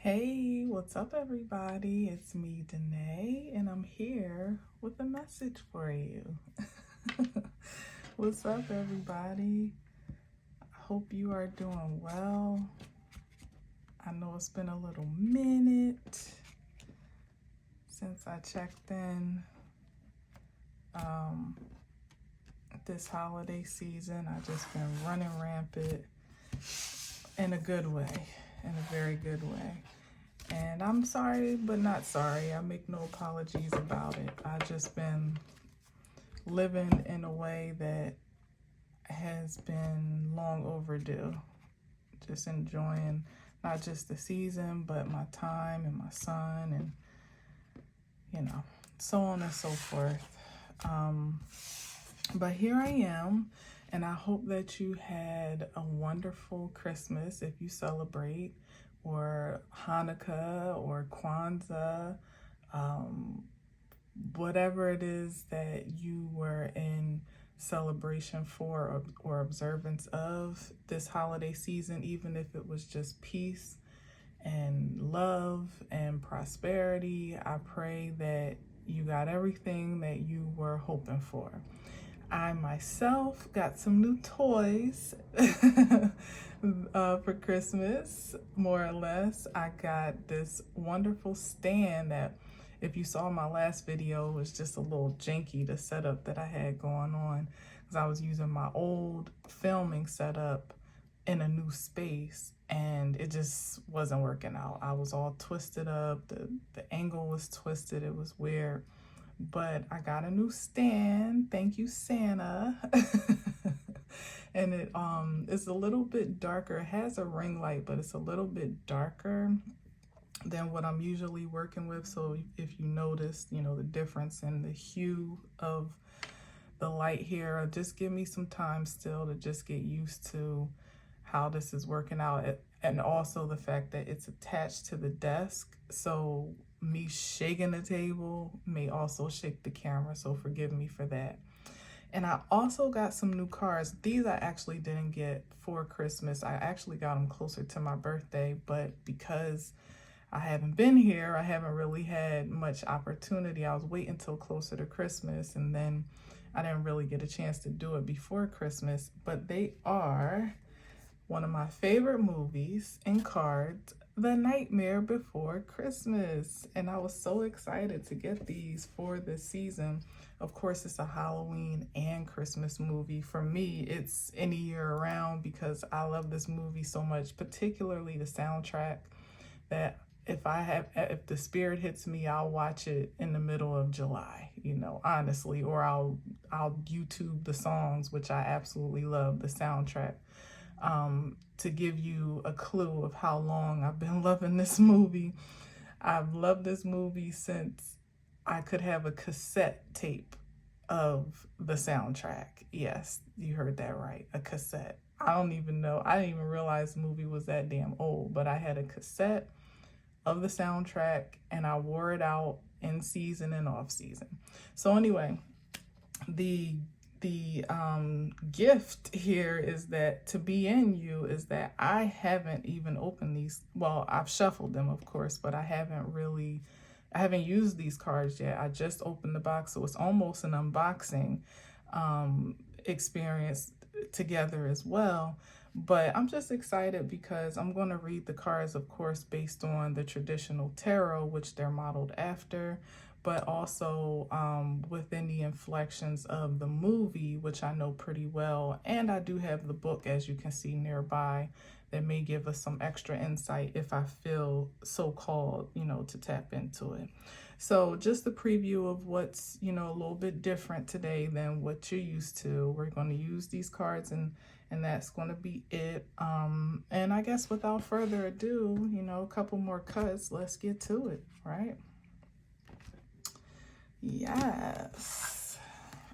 Hey, what's up, everybody? It's me, Danae, and I'm here with a message for you. What's up, everybody? I hope you are doing well. I know it's been a little minute since I checked in. This holiday season, I've just been running rampant in a good way, in a very good way. And I'm sorry, but not sorry. I make no apologies about it. I've just been living in a way that has been long overdue. Just enjoying not just the season, but my time and my son and, so on and so forth. But here I am, and I hope that you had a wonderful Christmas if you celebrate, or Hanukkah or Kwanzaa, whatever it is that you were in celebration for or observance of this holiday season, even if it was just peace and love and prosperity. I pray that you got everything that you were hoping for. I myself got some new toys for Christmas, more or less. I got this wonderful stand that, if you saw my last video, was just a little janky, the setup that I had going on, because I was using my old filming setup in a new space and it just wasn't working out. I was all twisted up, the angle was twisted, it was weird. But I got a new stand. Thank you, Santa. And it is a little bit darker. It has a ring light, but it's a little bit darker than what I'm usually working with. So if you notice, the difference in the hue of the light here, just give me some time still to just get used to how this is working out. And also the fact that it's attached to the desk. So me shaking the table may also shake the camera, so forgive me for that. And I also got some new cards. These I actually didn't get for Christmas. I actually got them closer to my birthday, but because I haven't been here, I haven't really had much opportunity. I was waiting until closer to Christmas, and then I didn't really get a chance to do it before Christmas. But they are one of my favorite movies and cards, The Nightmare Before Christmas. And I was so excited to get these for this season. Of course, it's a Halloween and Christmas movie. For me, it's any year around because I love this movie so much, particularly the soundtrack, that if the spirit hits me, I'll watch it in the middle of July, honestly, or I'll YouTube the songs, which I absolutely love, the soundtrack. To give you a clue of how long I've been loving this movie. I've loved this movie since I could have a cassette tape of the soundtrack. Yes, you heard that right, a cassette. I didn't even realize the movie was that damn old, but I had a cassette of the soundtrack and I wore it out in season and off season. So anyway, the gift here is that to be in you is that I haven't even opened these. Well, I've shuffled them, of course, but I haven't used these cards yet. I just opened the box, so it's almost an unboxing experience together as well. But I'm just excited because I'm going to read the cards, of course, based on the traditional tarot, which they're modeled after, but also within the inflections of the movie, which I know pretty well. And I do have the book, as you can see nearby, that may give us some extra insight if I feel so called, to tap into it. So just a preview of what's, a little bit different today than what you're used to. We're going to use these cards and that's going to be it. And I guess without further ado, a couple more cuts, let's get to it, right? Yes.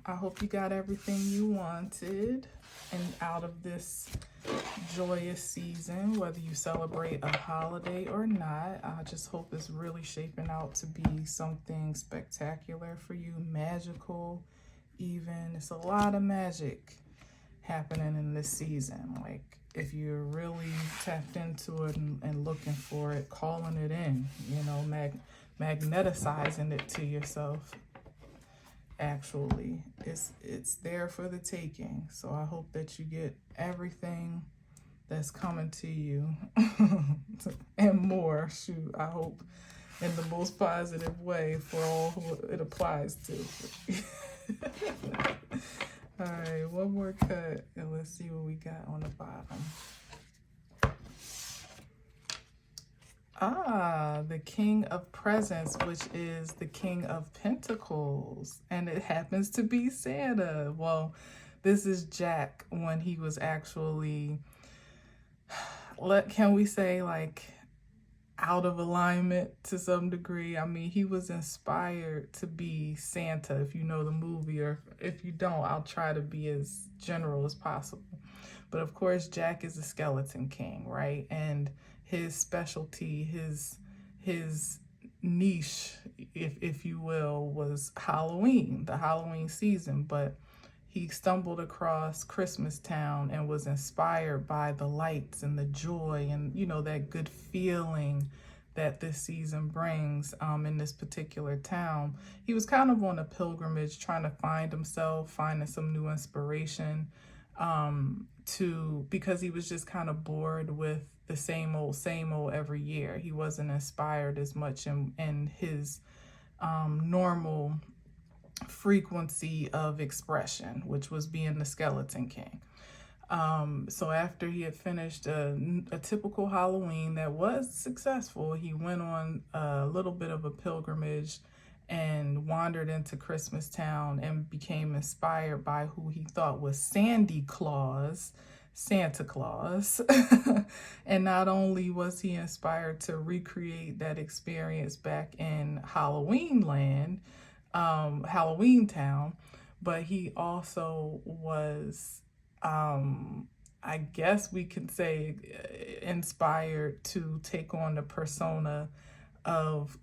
I hope you got everything you wanted and out of this joyous season, whether you celebrate a holiday or not. I just hope it's really shaping out to be something spectacular for you, magical even. It's a lot of magic happening in this season. Like, if you're really tapped into it and looking for it, calling it in, you know, magneticizing it to yourself. Actually, it's there for the taking. So I hope that you get everything that's coming to you and more. Shoot, I hope in the most positive way for all who it applies to. All right, one more cut, and let's see what we got on the bottom. The King of Presents, which is the King of Pentacles, and it happens to be Santa. Well, this is Jack when he was actually, can we say, like, out of alignment to some degree. I mean, he was inspired to be Santa, if you know the movie, or if you don't, I'll try to be as general as possible. But of course, Jack is a skeleton king, right? And his specialty, his niche, if you will, was Halloween, the Halloween season. But he stumbled across Christmas Town and was inspired by the lights and the joy and, you know, that good feeling that this season brings in this particular town. He was kind of on a pilgrimage, trying to find himself, finding some new inspiration because he was just kind of bored with the same old every year. He wasn't inspired as much in his normal frequency of expression, which was being the skeleton king. So after he had finished a typical Halloween that was successful, he went on a little bit of a pilgrimage and wandered into Christmas Town and became inspired by who he thought was Santa Claus. And not only was he inspired to recreate that experience back in Halloween land, Halloween Town, but he also was, I guess we could say, inspired to take on the persona of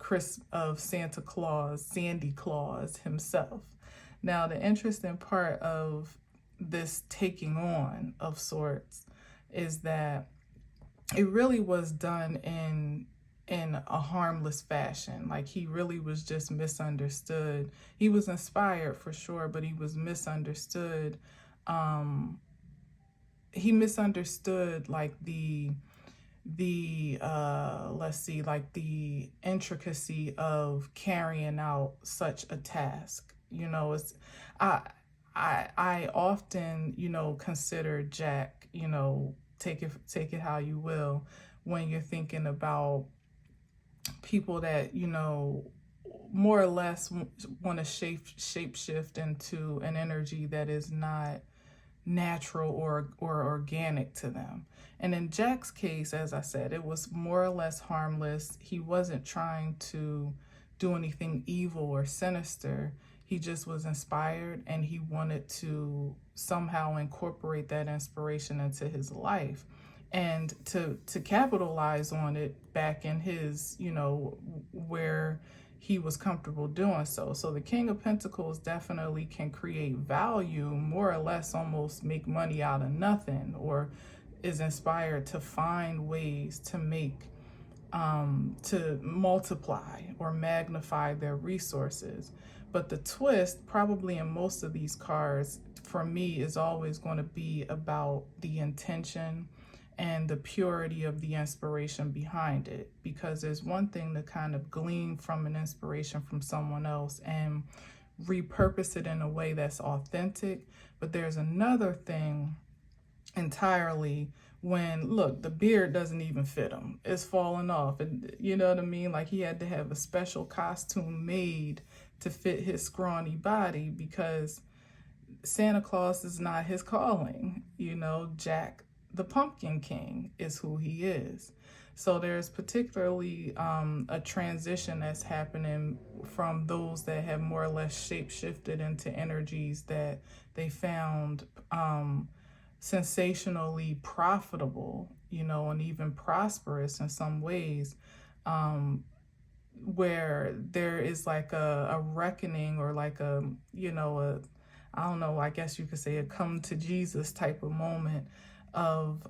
Santa Claus, Sandy Claus himself. Now, the interesting part of this taking on of sorts is that it really was done in a harmless fashion. Like, he really was just misunderstood. He was inspired for sure, but he was misunderstood. He misunderstood like the let's see, like the intricacy of carrying out such a task. You know, it's I often, you know, consider Jack, you know, take it how you will, when you're thinking about people that, you know, more or less want to shape shift into an energy that is not natural or organic to them. And in Jack's case, as I said, it was more or less harmless. He wasn't trying to do anything evil or sinister. He just was inspired, and he wanted to somehow incorporate that inspiration into his life and to capitalize on it back in his, you know, where he was comfortable doing so. So the King of Pentacles definitely can create value, more or less almost make money out of nothing, or is inspired to find ways to make, to multiply or magnify their resources. But the twist, probably in most of these cards, for me, is always going to be about the intention and the purity of the inspiration behind it. Because there's one thing to kind of glean from an inspiration from someone else and repurpose it in a way that's authentic. But there's another thing entirely when, look, the beard doesn't even fit him. It's falling off. And you know what I mean? Like, he had to have a special costume made to fit his scrawny body because Santa Claus is not his calling. You know, Jack the Pumpkin King is who he is. So there's particularly a transition that's happening from those that have more or less shape-shifted into energies that they found sensationally profitable, you know, and even prosperous in some ways, where there is like a reckoning, or like a, you know, I don't know, I guess you could say a come to Jesus type of moment of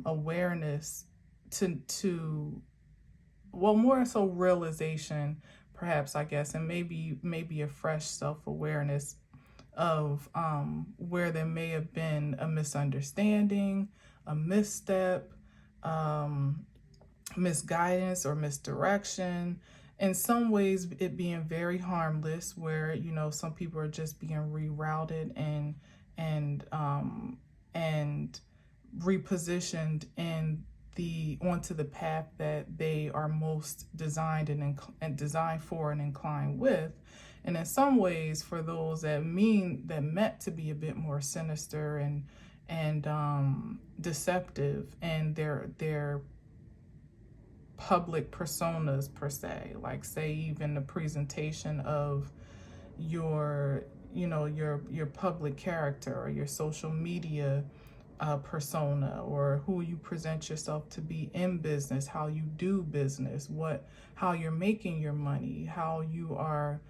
awareness well, more so realization, perhaps, I guess, and maybe a fresh self-awareness of where there may have been a misunderstanding, a misstep, misguidance or misdirection. In some ways, it being very harmless, where some people are just being rerouted and repositioned onto the path that they are most designed and designed for and inclined with. And in some ways, for those that meant to be a bit more sinister and deceptive, and their public personas per se, like say even the presentation of your public character or your social media persona, or who you present yourself to be in business, how you do business, how you're making your money, how you are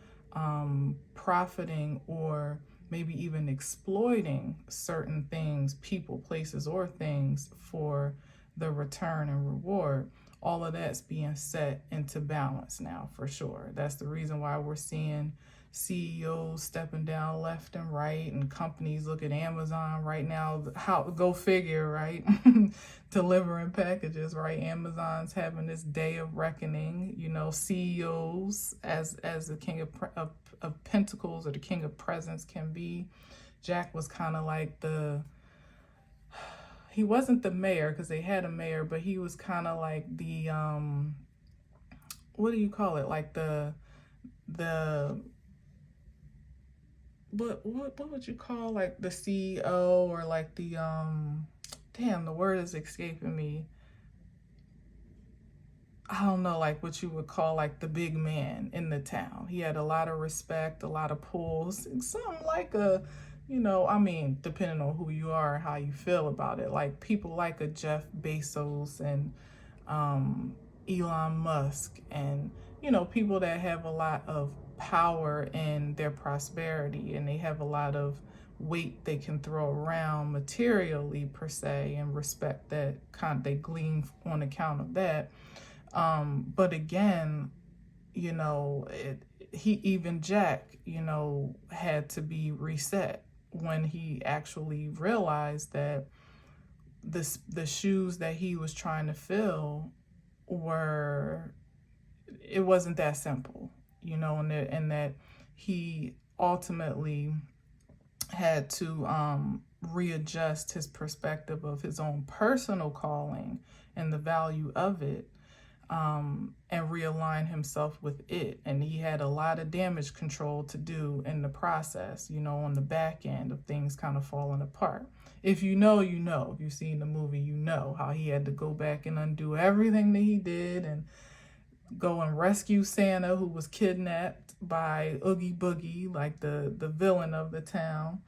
profiting or maybe even exploiting certain things, people, places, or things for the return and reward. All of that's being set into balance now, for sure. That's the reason why we're seeing CEOs stepping down left and right, and companies, look at Amazon right now, how, go figure, right? Delivering packages, right? Amazon's having this day of reckoning. CEOs, as the king of pentacles, or the king of presents can be. Jack was kind of like he wasn't the mayor, because they had a mayor, but he was kind of like the what do you call it, like the what would you call, like the CEO, or like the damn, the word is escaping me. I don't know, like what you would call like the big man in the town. He had a lot of respect, a lot of pulls, something like depending on who you are and how you feel about it, like people like a Jeff Bezos and Elon Musk, and people that have a lot of power in their prosperity, and they have a lot of weight they can throw around materially per se, and respect that they glean on account of that. But again, Jack, had to be reset when he actually realized that the shoes that he was trying to fill it wasn't that simple, and that he ultimately had to readjust his perspective of his own personal calling and the value of it, and realign himself with it. And he had a lot of damage control to do in the process, on the back end of things kind of falling apart. If you know, if you've seen the movie, how he had to go back and undo everything that he did, and go and rescue Santa, who was kidnapped by Oogie Boogie, like the villain of the town,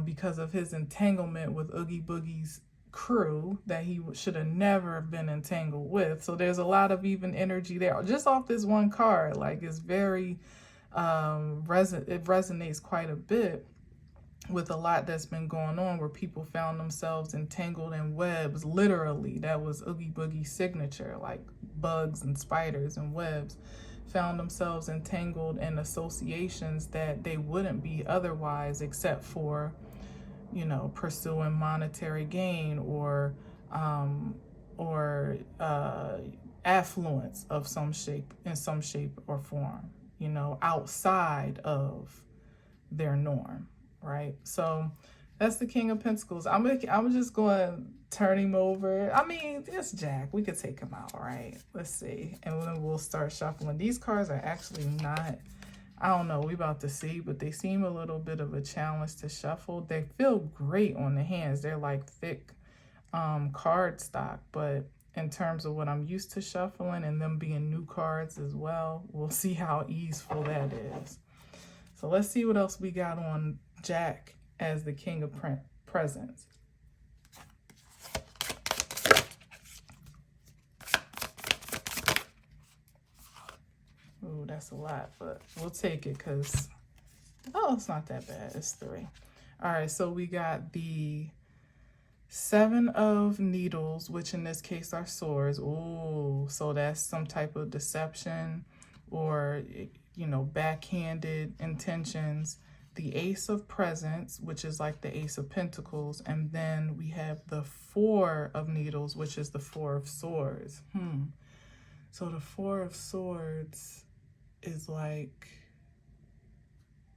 because of his entanglement with Oogie Boogie's crew that he should have never been entangled with. So there's a lot of even energy there just off this one card. Like, it's very it resonates quite a bit with a lot that's been going on, where people found themselves entangled in webs. Literally, that was Oogie Boogie's signature, like bugs and spiders and webs. Found themselves entangled in associations that they wouldn't be otherwise, except for pursuing monetary gain or affluence of some shape or form, outside of their norm, right? So that's the King of Pentacles. I'm just going to turn him over. It's Jack. We could take him out, right? Let's see. And then we'll start shuffling. These cards are actually not, I don't know, we about to see, but they seem a little bit of a challenge to shuffle. They feel great on the hands. They're like thick card stock, but in terms of what I'm used to shuffling and them being new cards as well, we'll see how easeful that is. So let's see what else we got on Jack as the King of Presents. Ooh, that's a lot, but we'll take it because, it's not that bad. It's 3. All right, so we got the Seven of Needles, which in this case are swords. Ooh, so that's some type of deception or, you know, backhanded intentions. The Ace of Presents, which is like the Ace of Pentacles. And then we have the Four of Needles, which is the Four of Swords. So the Four of Swords is like,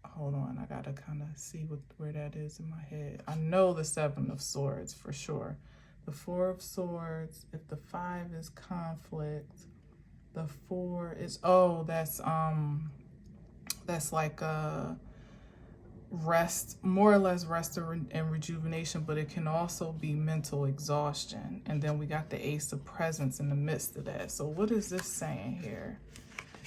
hold on, I gotta kind of see where that is in my head. I know the Seven of Swords for sure. The Four of Swords, if the Five is conflict, the Four is, oh, that's like a rest, more or less rest and rejuvenation, but it can also be mental exhaustion. And then we got the Ace of Presents in the midst of that. So what is this saying here?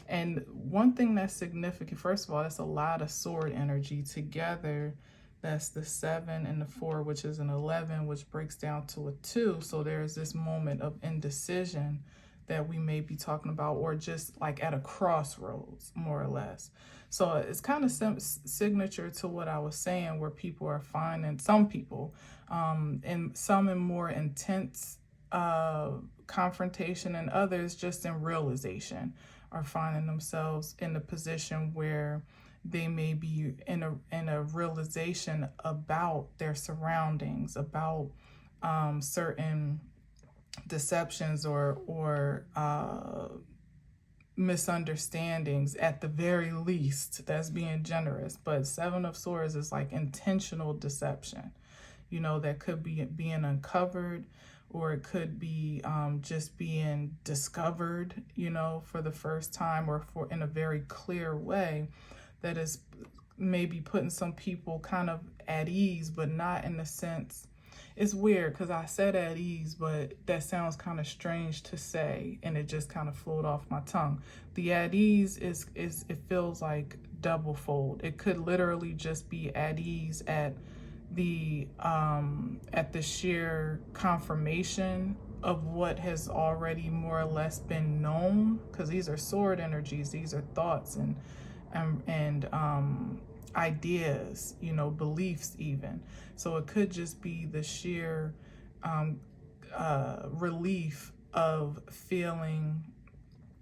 And one thing that's significant, first of all, that's a lot of sword energy together. That's the 7 and the 4, which is an 11, which breaks down to a 2. So there's this moment of indecision that we may be talking about, or just like at a crossroads, more or less. So it's kind of signature to what I was saying, where people are finding, some people, and some in more intense confrontation, and others just in realization, are finding themselves in a position where they may be in a realization about their surroundings, about certain deceptions or misunderstandings at the very least. That's being generous. But Seven of Swords is like intentional deception, you know, that could be being uncovered, or it could be just being discovered, you know, for the first time, or for in a very clear way that is maybe putting some people kind of at ease, but not in the sense. It's weird because I said at ease, but that sounds kind of strange to say, and it just kind of flowed off my tongue. The at ease is it feels like double fold. It could literally just be at ease at the sheer confirmation of what has already more or less been known, because these are sword energies, these are thoughts and ideas, you know, beliefs even. So it could just be the sheer relief of feeling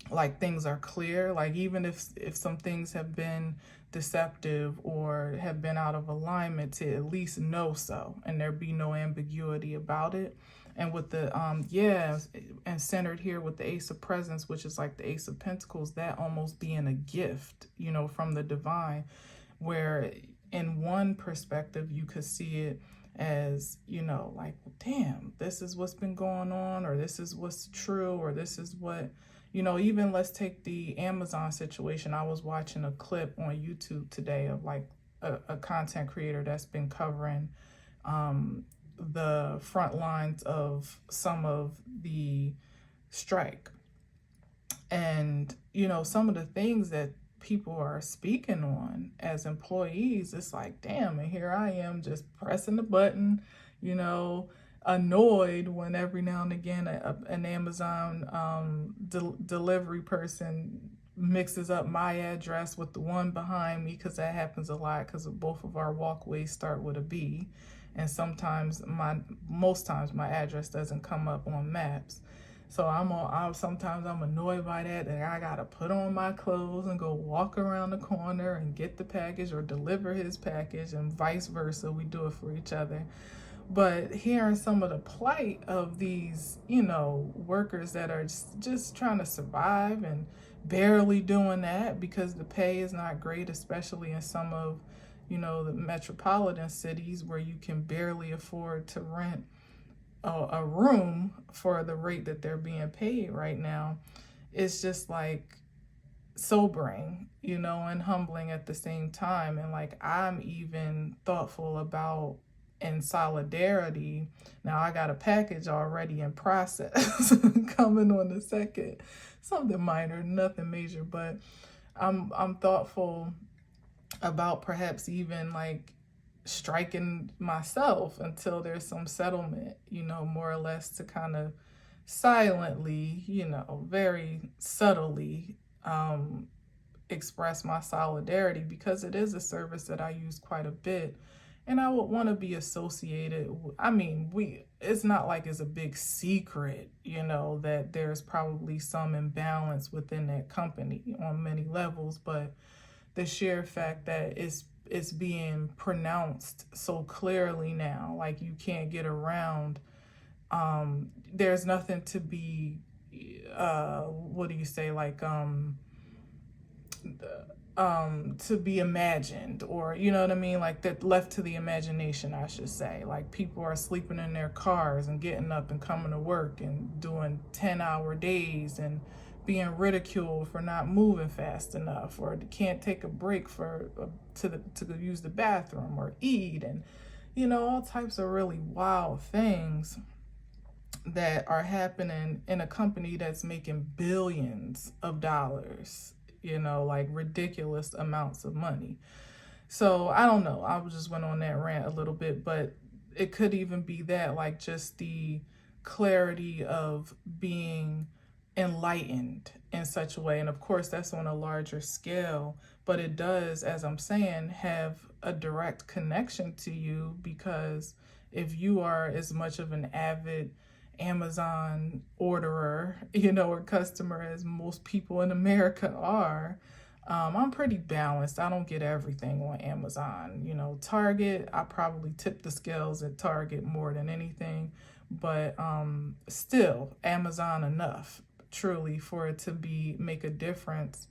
like things are clear, like even if some things have been deceptive or have been out of alignment, to at least know so, and there be no ambiguity about it. And with the and centered here with the Ace of Presents, which is like the Ace of Pentacles, that almost being a gift, you know, from the divine, where in one perspective you could see it as, you know, like, damn, this is what's been going on, or this is what's true, or this is what, you know, even let's take the Amazon situation. I was watching a clip on YouTube today of like a content creator that's been covering the front lines of some of the strike. And, you know, some of the things that people are speaking on as employees, it's like, damn, and here I am just pressing the button, you know, annoyed when every now and again an Amazon delivery person mixes up my address with the one behind me, because that happens a lot, because both of our walkways start with a B, and sometimes most times my address doesn't come up on maps. So sometimes I'm annoyed by that I gotta put on my clothes and go walk around the corner and get the package, or deliver his package, and vice versa. We do it for each other. But hearing some of the plight of these, you know, workers that are just trying to survive and barely doing that because the pay is not great, especially in some of, you know, the metropolitan cities where you can barely afford to rent a room for the rate that they're being paid right now. It's just like sobering, you know, and humbling at the same time. And like, I'm even thoughtful about, in solidarity, now I got a package already in process coming on the second, something minor, nothing major, but I'm thoughtful about perhaps even like striking myself until there's some settlement, you know, more or less, to kind of silently, you know, very subtly express my solidarity, because it is a service that I use quite a bit, and I would want to be associated. I mean, it's not like it's a big secret, that there's probably some imbalance within that company on many levels, but the sheer fact that it's being pronounced so clearly now, like you can't get around. There's nothing to be, what do you say, like, to be imagined, or you know what I mean, like that left to the imagination, I should say. Like people are sleeping in their cars and getting up and coming to work and doing 10-hour days and being ridiculed for not moving fast enough, or can't take a break for to use the bathroom or eat, and all types of really wild things that are happening in a company that's making billions of dollars, like ridiculous amounts of money. So I don't know. I just went on that rant a little bit, but it could even be that, like just the clarity of being enlightened in such a way. And of course, that's on a larger scale, but it does, as I'm saying, have a direct connection to you, because if you are as much of an avid Amazon orderer, or customer as most people in America are, I'm pretty balanced. I don't get everything on Amazon. Target, I probably tip the scales at Target more than anything, but still Amazon enough, truly, for it to make a difference,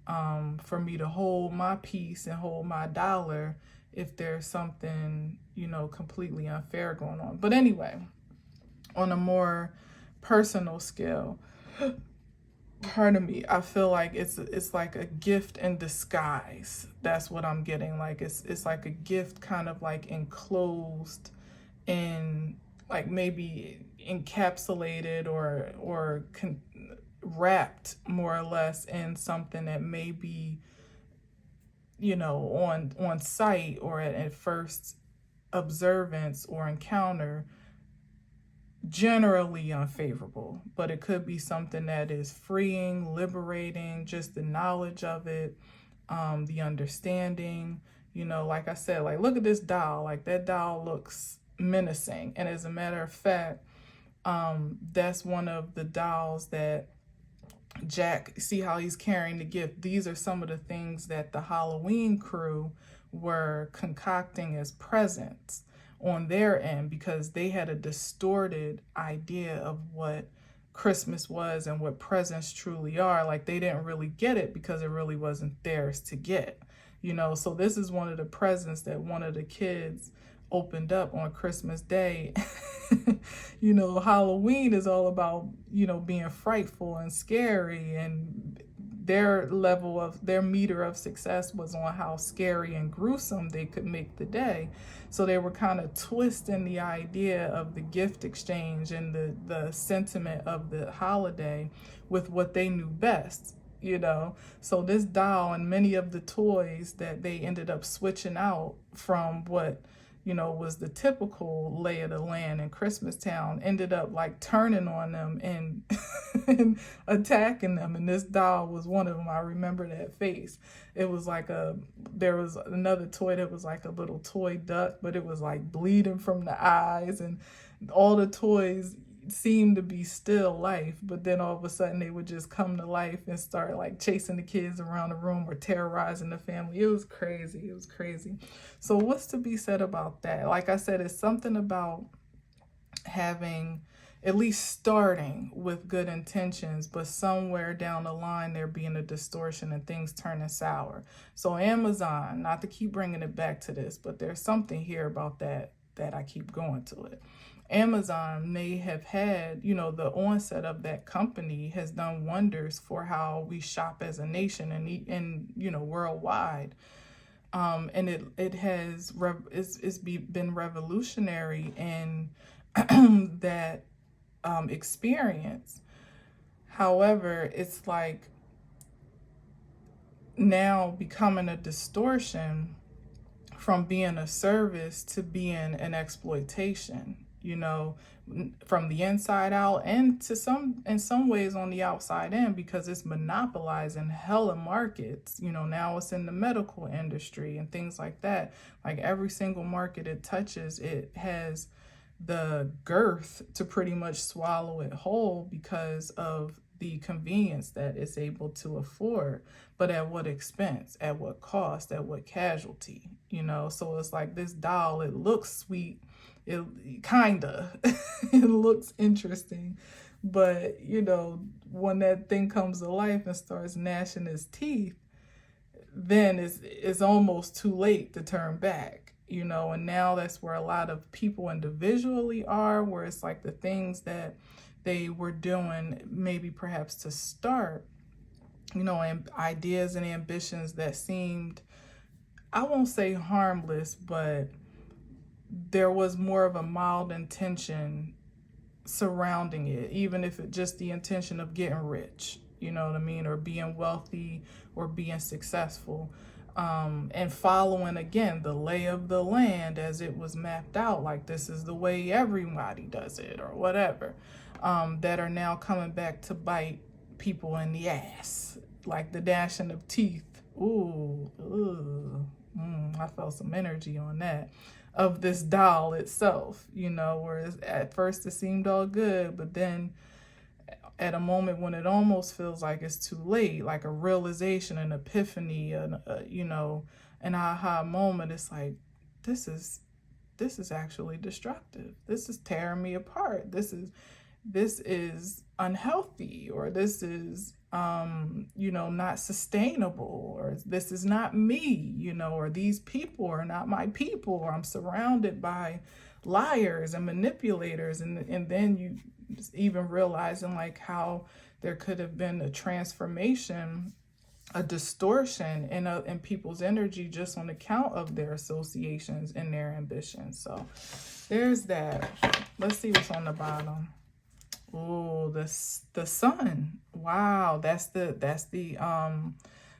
for me to hold my peace and hold my dollar if there's something, completely unfair going on. But anyway, on a more personal scale, pardon me, I feel like it's like a gift in disguise. That's what I'm getting. Like it's like a gift kind of like enclosed in, like maybe encapsulated or wrapped more or less in something that may be, on sight or at first observance or encounter, generally unfavorable, but it could be something that is freeing, liberating, just the knowledge of it, the understanding, like I said, like, look at this doll, like that doll looks menacing. And as a matter of fact, that's one of the dolls that Jack, see how he's carrying the gift. These are some of the things that the Halloween crew were concocting as presents on their end, because they had a distorted idea of what Christmas was and what presents truly are. Like they didn't really get it because it really wasn't theirs to get, so this is one of the presents that one of the kids opened up on Christmas Day. Halloween is all about, being frightful and scary, and their meter of success was on how scary and gruesome they could make the day. So they were kind of twisting the idea of the gift exchange and the sentiment of the holiday with what they knew best, So this doll and many of the toys that they ended up switching out from what was the typical lay of the land in Christmastown, ended up like turning on them and, and attacking them. And this doll was one of them. I remember that face. It was like there was another toy that was like a little toy duck, but it was like bleeding from the eyes, and all the toys seemed to be still life, but then all of a sudden they would just come to life and start like chasing the kids around the room or terrorizing the family. It was crazy. It was crazy. So what's to be said about that? Like I said, it's something about having, at least starting with good intentions, but somewhere down the line there being a distortion and things turning sour. So Amazon, not to keep bringing it back to this, but there's something here about that I keep going to it. Amazon may have had, the onset of that company has done wonders for how we shop as a nation and worldwide. And it has been revolutionary in that experience. However, it's like now becoming a distortion from being a service to being an exploitation, from the inside out, and in some ways on the outside in, because it's monopolizing hella markets. Now it's in the medical industry and things like that. Like every single market it touches, it has the girth to pretty much swallow it whole because of the convenience that it's able to afford. But at what expense? At what cost? At what casualty? You know, so it's like this doll, it looks sweet. It kinda, it looks interesting. But, you know, when that thing comes to life and starts gnashing its teeth, then it's almost too late to turn back, you know. And now that's where a lot of people individually are, where it's like the things that they were doing maybe perhaps to start, you know, and ideas and ambitions that seemed, I won't say harmless, but there was more of a mild intention surrounding it, even if it just the intention of getting rich, you know what I mean, or being wealthy or being successful, and following again the lay of the land as it was mapped out, like this is the way everybody does it or whatever, that are now coming back to bite people in the ass, like the dashing of teeth. Ooh, I felt some energy on that, of this doll itself, you know, whereas at first it seemed all good, but then at a moment when it almost feels like it's too late, like a realization, an epiphany, you know, an aha moment, it's like, this is actually destructive. This is tearing me apart. This is unhealthy, or this is, you know, not sustainable, or this is not me, you know, or these people are not my people, or I'm surrounded by liars and manipulators. And then you even realizing like how there could have been a transformation, a distortion in people's energy just on account of their associations and their ambitions. So there's that. Let's see what's on the bottom. Oh, the sun. Wow, that's the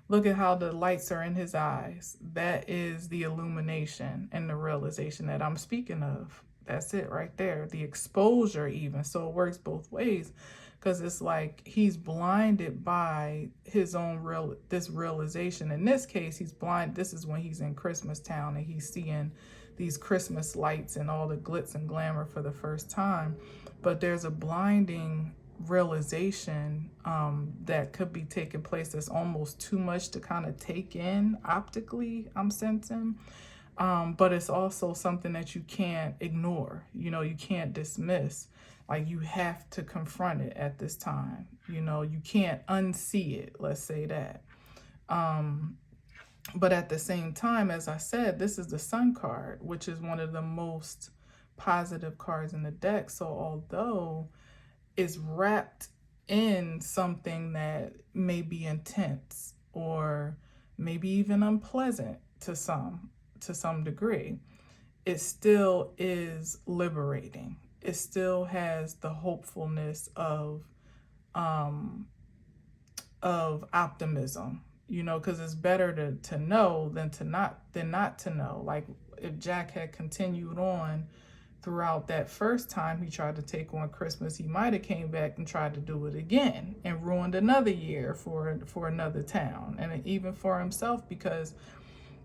look at how the lights are in his eyes. That is the illumination and the realization that I'm speaking of. That's it right there. The exposure even. So it works both ways, because it's like he's blinded by his own realization. In this case, he's blind. This is when he's in Christmas Town and he's seeing these Christmas lights and all the glitz and glamour for the first time. But there's a blinding realization that could be taking place that's almost too much to kind of take in optically, I'm sensing. But it's also something that you can't ignore, you know, you can't dismiss. Like, you have to confront it at this time. You know, you can't unsee it, let's say that. But at the same time, as I said, this is the Sun card, which is one of the most positive cards in the deck. So although it's wrapped in something that may be intense or maybe even unpleasant to some degree, it still is liberating. It still has the hopefulness of optimism, you know, because it's better to know than not to know. Like, if Jack had continued on throughout that first time he tried to take on Christmas, he might have came back and tried to do it again and ruined another year for another town, and even for himself, because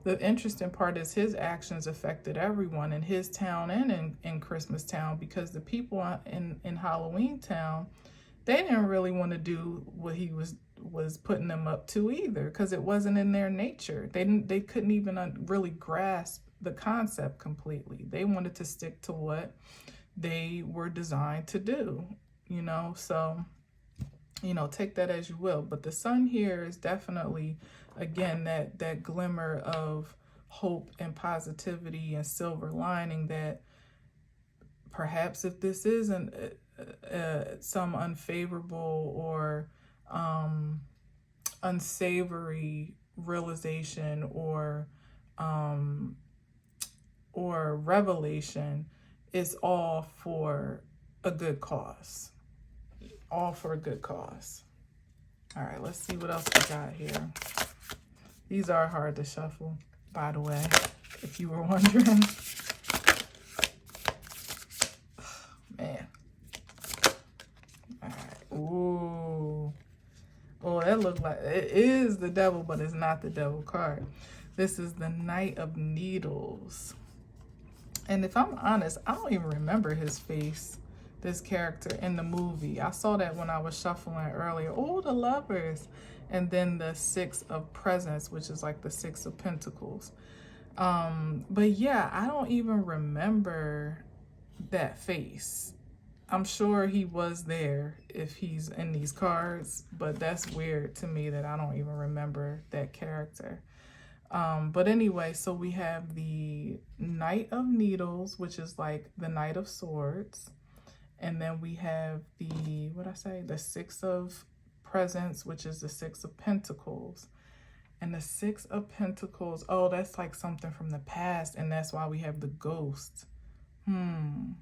the interesting part is his actions affected everyone in his town and in Christmas Town, because the people in Halloween Town, they didn't really want to do what he was putting them up to either, because it wasn't in their nature. They couldn't even really grasp the concept completely. They wanted to stick to what they were designed to do, you know. So, you know, take that as you will. But the sun here is definitely, again, that glimmer of hope and positivity and silver lining, that perhaps if this isn't some unfavorable or unsavory realization or revelation, is all for a good cause. All for a good cause. All right, let's see what else we got here. These are hard to shuffle, by the way, if you were wondering. Man. All right. Ooh. Oh, that looked like it is the devil, but it's not the devil card. This is the Knight of Needles. And if I'm honest, I don't even remember his face, this character in the movie. I saw that when I was shuffling earlier. Oh, the Lovers. And then the Six of Presents, which is like the Six of Pentacles. But yeah, I don't even remember that face. I'm sure he was there if he's in these cards, but that's weird to me that I don't even remember that character. But anyway, so we have the Knight of Needles, which is like the Knight of Swords. And then we have the, what I say, the Six of Presents, which is the Six of Pentacles. And the Six of Pentacles, oh, that's like something from the past, and that's why we have the Ghost. And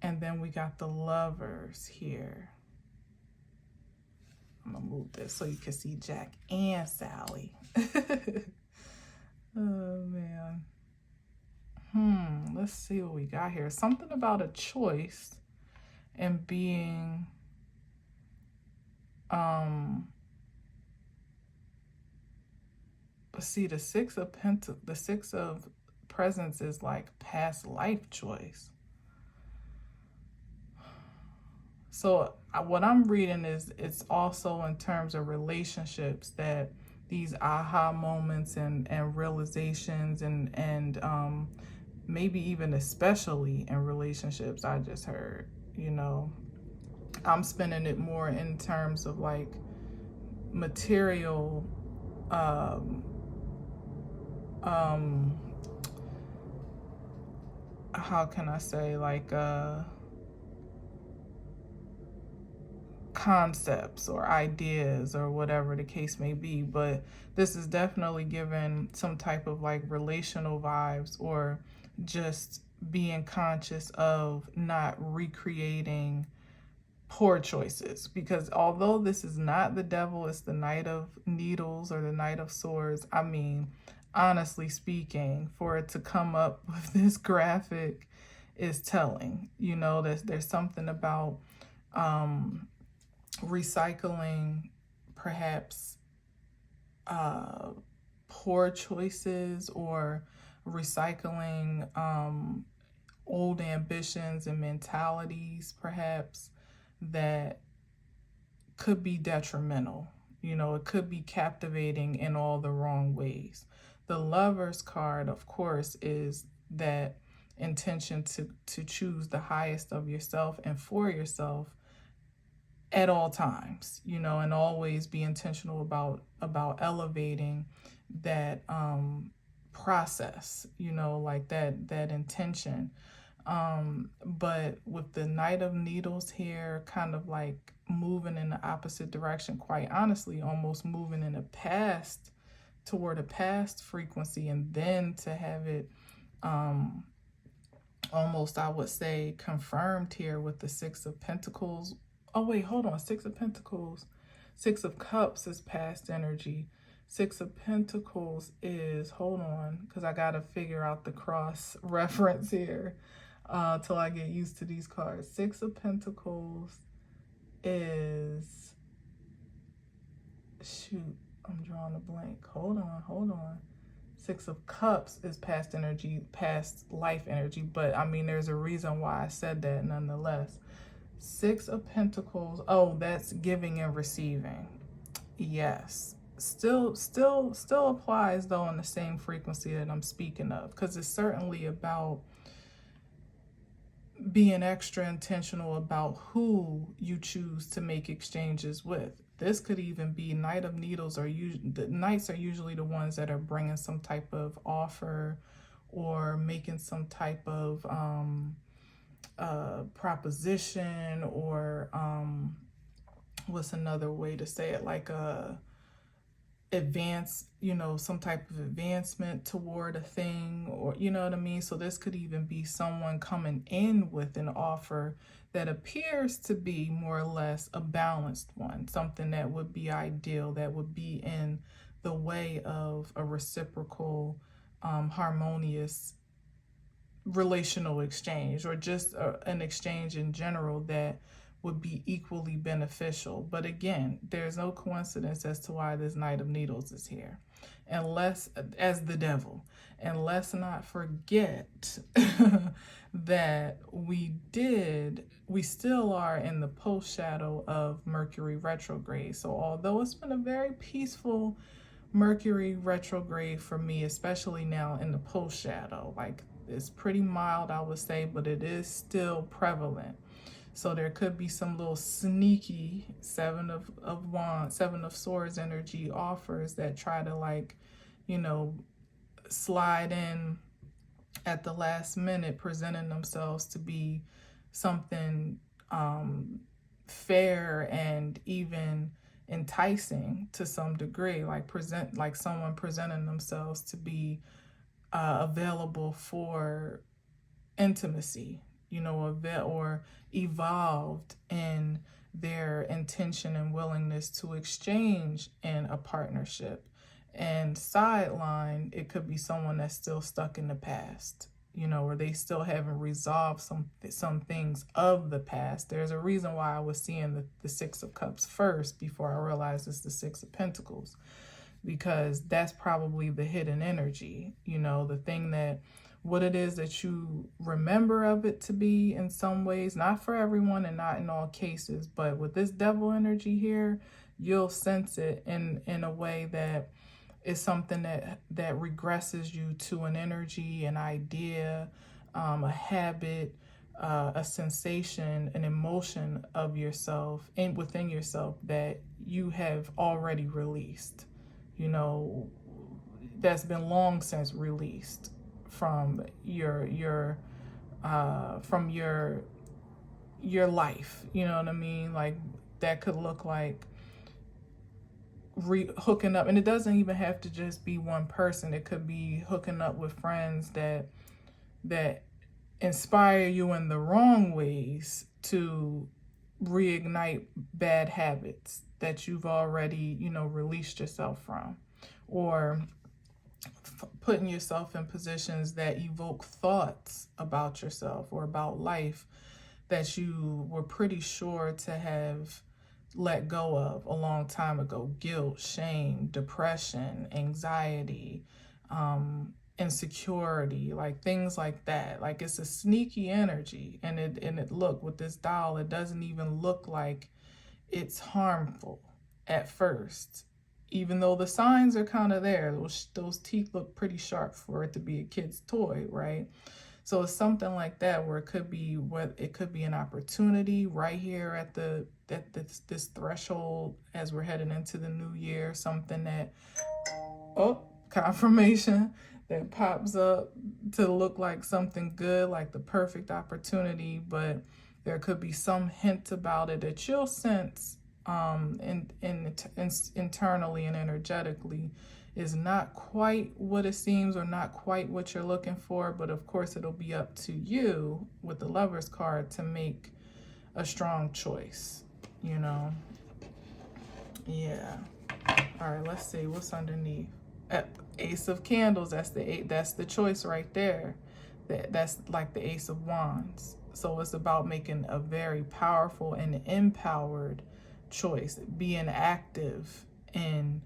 then we got the Lovers here. I'm gonna move this so you can see Jack and Sally. Oh man. Let's see what we got here. Something about a choice and being see, the Six of Presents is like past life choice. So what I'm reading is it's also in terms of relationships, that these aha moments and realizations and maybe even especially in relationships, I just heard, you know, I'm spinning it more in terms of like material, how can I say, like concepts or ideas or whatever the case may be. But this is definitely given some type of like relational vibes, or just being conscious of not recreating poor choices. Because although this is not the devil, it's the Knight of Needles or the Knight of Swords. I mean, honestly speaking, for it to come up with this graphic is telling. You know, there's something about recycling perhaps poor choices, or recycling old ambitions and mentalities perhaps that could be detrimental. You know, it could be captivating in all the wrong ways. The Lovers card, of course, is that intention to choose the highest of yourself and for yourself at all times, you know, and always be intentional about elevating that process, you know, like that intention. But with the Knight of Needles here, kind of like moving in the opposite direction, quite honestly, almost moving in the past, toward a past frequency, and then to have it almost, I would say, confirmed here with the Six of Pentacles. Oh wait, hold on. Six of Pentacles. Six of Cups is past energy. Six of Pentacles is, hold on, because I got to figure out the cross reference here till I get used to these cards. Six of Pentacles is, shoot, I'm drawing a blank. Hold on. Six of Cups is past energy, past life energy. But I mean, there's a reason why I said that nonetheless. Six of Pentacles, oh, that's giving and receiving. Yes. Still applies though in the same frequency that I'm speaking of, because it's certainly about being extra intentional about who you choose to make exchanges with. This could even be Knight of Needles, or the Knights are usually the ones that are bringing some type of offer or making some type of proposition, or what's another way to say it, like a advance, you know, some type of advancement toward a thing, or you know what I mean. So this could even be someone coming in with an offer that appears to be more or less a balanced one, something that would be ideal, that would be in the way of a reciprocal, harmonious relational exchange, or just an exchange in general that would be equally beneficial. But again, there's no coincidence as to why this Knight of Needles is here, unless, as the devil. And let's not forget that we still are in the post shadow of Mercury retrograde. So although it's been a very peaceful Mercury retrograde for me, especially now in the post shadow, like it's pretty mild, I would say, but it is still prevalent. So there could be some little sneaky Seven of Swords energy offers that try to, like, you know, slide in at the last minute, presenting themselves to be something fair and even enticing to some degree, like someone presenting themselves to be available for intimacy, you know, or evolved in their intention and willingness to exchange in a partnership. And sideline, it could be someone that's still stuck in the past, you know, or they still haven't resolved some things of the past. There's a reason why I was seeing the Six of Cups first before I realized it's the Six of Pentacles, because that's probably the hidden energy, you know, the thing that, what it is that you remember of it to be in some ways, not for everyone and not in all cases, but with this devil energy here, you'll sense it in a way that is something that regresses you to an energy, an idea, a habit, a sensation, an emotion of yourself and within yourself that you have already released, you know, that's been long since released from your life, you know what I mean? Like that could look like hooking up, and it doesn't even have to just be one person. It could be hooking up with friends that inspire you in the wrong ways to reignite bad habits that you've already, you know, released yourself from, or putting yourself in positions that evoke thoughts about yourself or about life that you were pretty sure to have let go of a long time ago. Guilt, shame, depression, anxiety, insecurity, like things like that. Like it's a sneaky energy, and it look, with this doll, it doesn't even look like it's harmful at first, even though the signs are kind of there. Those teeth look pretty sharp for it to be a kid's toy, right? So it's something like that where it could be an opportunity right here at this threshold as we're heading into the new year, something that, confirmation, that pops up to look like something good, like the perfect opportunity, but there could be some hint about it that you'll sense internally and energetically is not quite what it seems or not quite what you're looking for. But of course, it'll be up to you with the Lover's card to make a strong choice, you know? Yeah. All right, let's see what's underneath. Ace of Candles, that's the choice right there. That's like the Ace of Wands. So it's about making a very powerful and empowered choice, being active in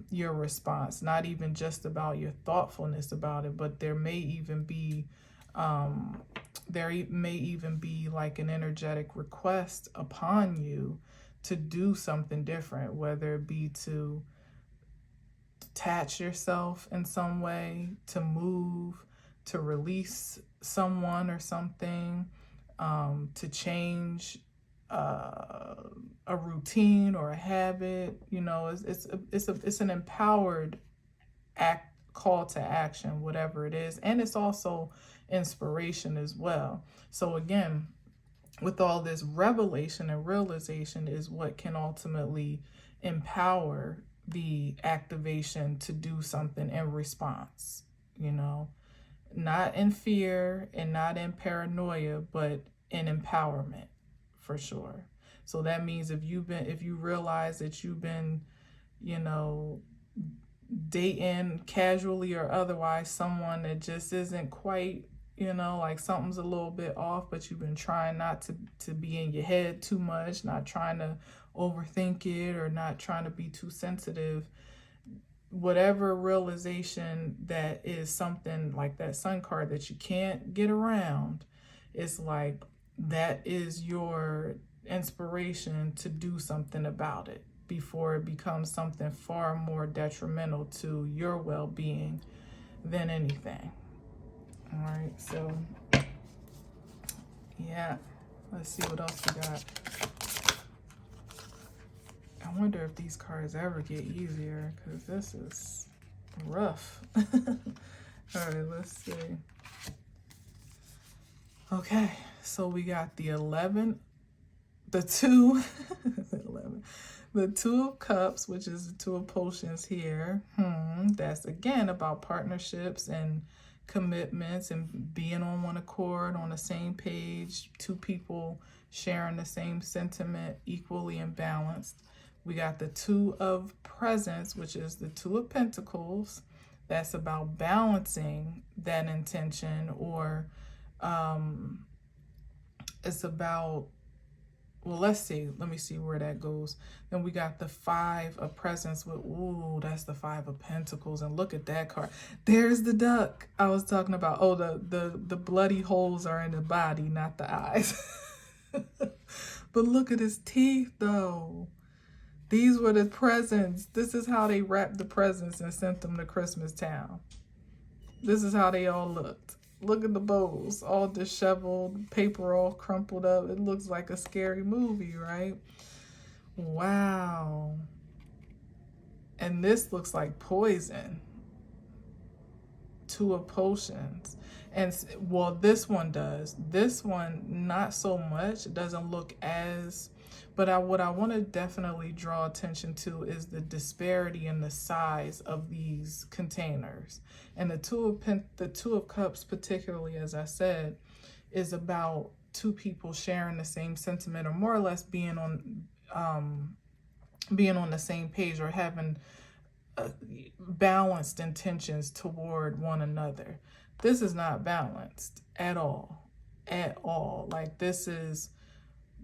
your response, not even just about your thoughtfulness about it, but there may even be like an energetic request upon you to do something different, whether it be to detach yourself in some way, to move, to release someone or something, to change a routine or a habit. You know, it's an empowered call to action, whatever it is, and it's also inspiration as well. So again, with all this revelation and realization is what can ultimately empower the activation to do something in response, you know, not in fear and not in paranoia, but in empowerment, for sure. So that means if you realize that you've been, you know, dating casually or otherwise someone that just isn't quite You know, like something's a little bit off, but you've been trying not to be in your head too much, not trying to overthink it or not trying to be too sensitive. Whatever realization that is something like that sun card that you can't get around, it's like that is your inspiration to do something about it before it becomes something far more detrimental to your well-being than anything. All right, so yeah, let's see what else we got. I wonder if these cards ever get easier, because this is rough. All right, let's see. Okay, so we got the 11, the 2, 11, the 2 of Cups, which is the 2 of Potions here. That's again about partnerships and commitments and being on one accord, on the same page, 2 people sharing the same sentiment, equally and balanced. We got the 2 of Presents, which is the 2 of Pentacles. That's about balancing that intention, or it's about, well, let me see where that goes. Then we got the 5 of Presents with, ooh, that's the 5 of Pentacles. And look at that card. There's the duck I was talking about. Oh, the bloody holes are in the body, not the eyes. But look at his teeth, though. These were the presents. This is how they wrapped the presents and sent them to Christmas Town. This is how they all looked. Look at the bows, all disheveled, paper all crumpled up. It looks like a scary movie, right? Wow. And this looks like poison. 2 of Potions. And, well, this one does. This one, not so much. It doesn't look as... But what I want to definitely draw attention to is the disparity in the size of these containers. And the 2 of Cups, particularly, as I said, is about 2 people sharing the same sentiment, or more or less being on the same page, or having balanced intentions toward one another. This is not balanced at all, Like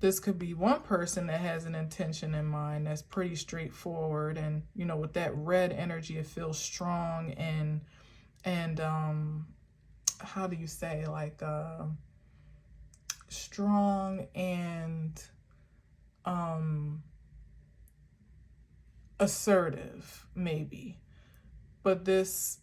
this could be one person that has an intention in mind that's pretty straightforward, and you know, with that red energy, it feels strong and how do you say, like strong and assertive, maybe. But this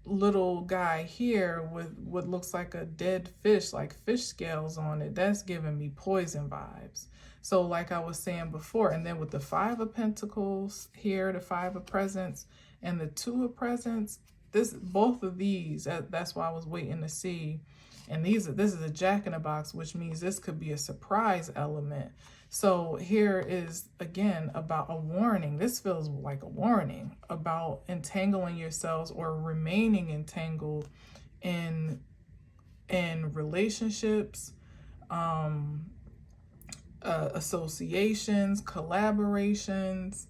little guy here with what looks like a dead fish, like fish scales on it, that's giving me poison vibes. So like I was saying before, and then with the 5 of Pentacles here, the 5 of Presents, and the 2 of Presents, both of these, that's why I was waiting to see. And this is a Jack-in-the-Box, which means this could be a surprise element. So here is, again, about a warning. This feels like a warning about entangling yourselves or remaining entangled in relationships, associations, collaborations,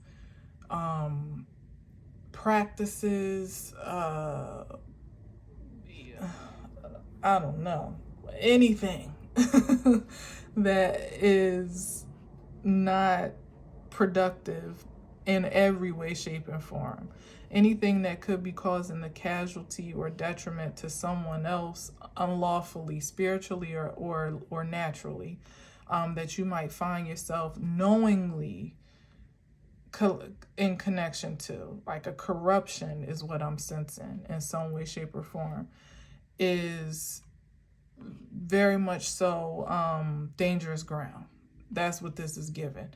practices, I don't know, anything that is not productive in every way, shape, and form. Anything that could be causing a casualty or detriment to someone else unlawfully, spiritually, or naturally, that you might find yourself knowingly in connection to, like a corruption is what I'm sensing in some way, shape, or form, is very much so dangerous ground. That's what this is given.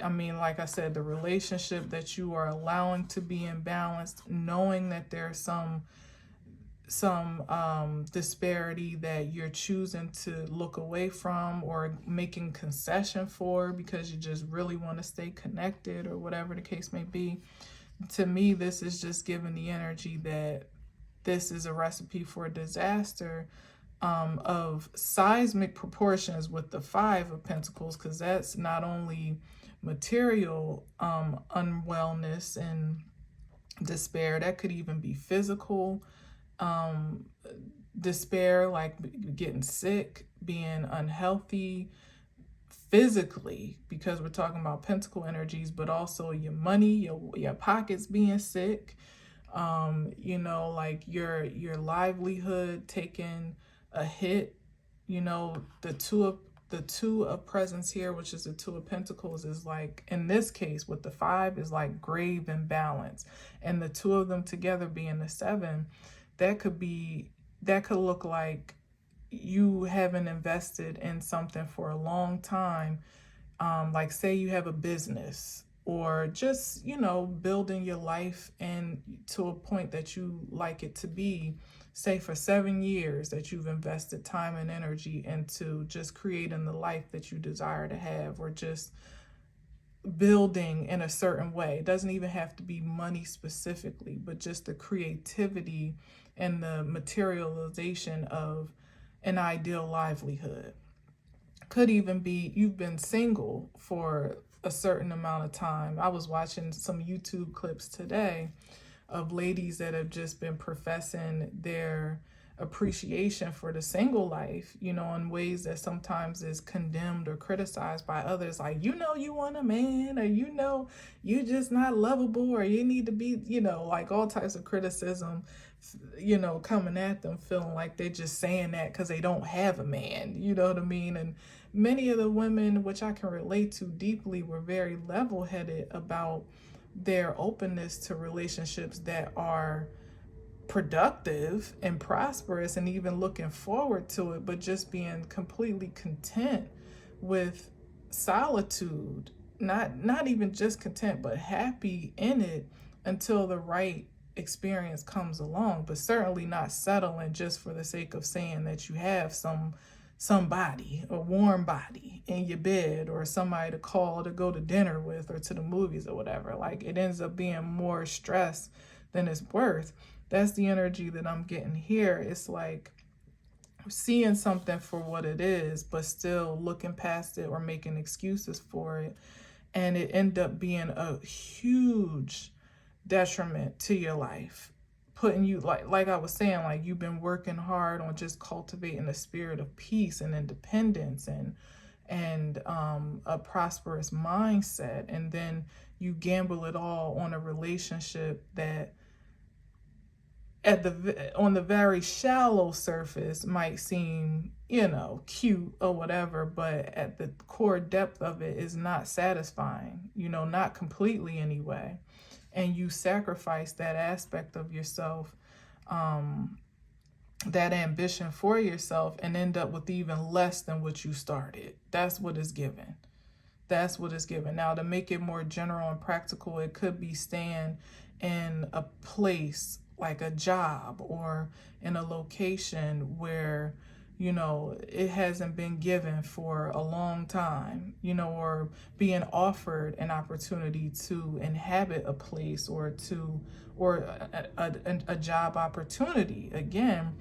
I mean, like I said, the relationship that you are allowing to be imbalanced, knowing that there's some disparity that you're choosing to look away from or making concession for because you just really want to stay connected or whatever the case may be. To me, this is just giving the energy that this is a recipe for disaster of seismic proportions with the 5 of Pentacles, because that's not only material unwellness and despair, that could even be physical despair, like getting sick, being unhealthy physically, because we're talking about pentacle energies, but also your money, your pockets being sick, you know, like your livelihood taking a hit. You know, the two of presence here, which is the two of pentacles, is like, in this case with the 5, is like grave imbalance, and the two of them together being the 7, that could look like you haven't invested in something for a long time. Like say you have a business, or just, you know, building your life and to a point that you like it to be, say for 7 years, that you've invested time and energy into just creating the life that you desire to have, or just building in a certain way. It doesn't even have to be money specifically, but just the creativity and the materialization of an ideal livelihood. Could even be you've been single for a certain amount of time. I was watching some YouTube clips today of ladies that have just been professing their appreciation for the single life, you know, in ways that sometimes is condemned or criticized by others, like, you know, you want a man, or, you know, you just not lovable, or you need to be, you know, like all types of criticism, you know, coming at them, feeling like they're just saying that because they don't have a man, you know what I mean? And many of the women, which I can relate to deeply, were very level-headed about their openness to relationships that are productive and prosperous, and even looking forward to it, but just being completely content with solitude, not even just content, but happy in it until the right experience comes along, but certainly not settling just for the sake of saying that you have somebody, a warm body in your bed, or somebody to call to go to dinner with, or to the movies, or whatever. Like, it ends up being more stress than it's worth. That's the energy that I'm getting here. It's like seeing something for what it is, but still looking past it or making excuses for it. And it end up being a huge detriment to your life, putting you, like I was saying, like you've been working hard on just cultivating a spirit of peace and independence and a prosperous mindset, and then you gamble it all on a relationship that on the very shallow surface might seem, you know, cute or whatever, but at the core depth of it is not satisfying, you know, not completely anyway. And you sacrifice that aspect of yourself, that ambition for yourself, and end up with even less than what you started. That's what is given. That's what is given. Now, to make it more general and practical, it could be staying in a place like a job, or in a location where, you know, it hasn't been given for a long time, you know, or being offered an opportunity to inhabit a place, or a job opportunity, again,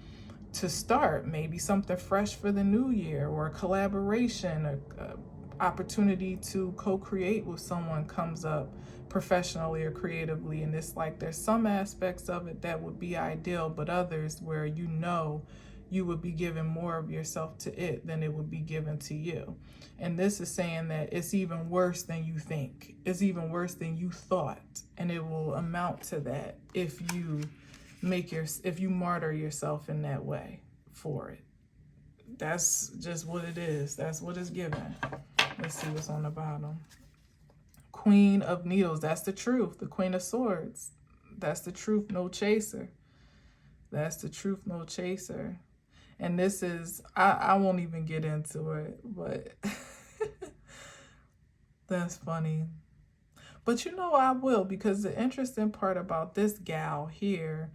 to start maybe something fresh for the new year, or a collaboration, a opportunity to co-create with someone comes up professionally or creatively. And it's like there's some aspects of it that would be ideal, but others where, you know, you would be giving more of yourself to it than it would be given to you. And this is saying that it's even worse than you think. It's even worse than you thought. And it will amount to that if you martyr yourself in that way for it. That's just what it is. That's what it's given. Let's see what's on the bottom. Queen of Needles. That's the truth. The Queen of Swords. That's the truth, no chaser. That's the truth, no chaser. And this is, I won't even get into it, but that's funny. But you know I will, because the interesting part about this gal here,